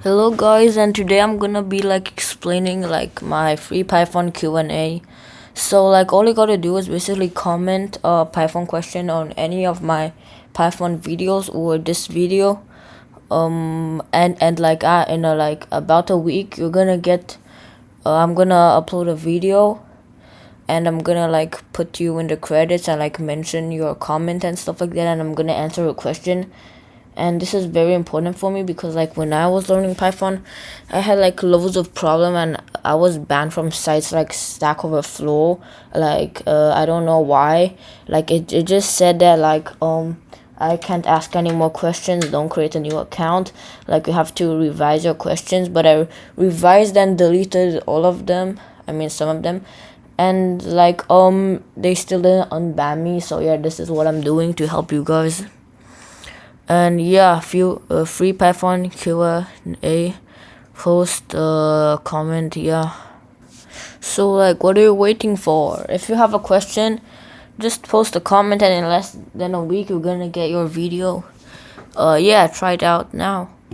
Hello guys, and today I'm gonna be explaining my free Python Q&A. So all you gotta do is basically comment a Python question on any of my Python videos or this video. And in about a week you're gonna get I'm gonna upload a video, and I'm gonna put you in the credits and mention your comment and stuff like that, and I'm gonna answer a question. And this is very important for me because when I was learning Python, I had loads of problem, and I was banned from sites like Stack Overflow. I don't know why. It just said that I can't ask any more questions, don't create a new account, you have to revise your questions. But I revised and deleted all of them, I mean some of them, and they still didn't unban me. So yeah, this is what I'm doing to help you guys. And yeah, few free Python Q&A, post comment. Yeah, so what are you waiting for? If you have a question, just post a comment, and in less than a week you're gonna get your video. Yeah, try it out now.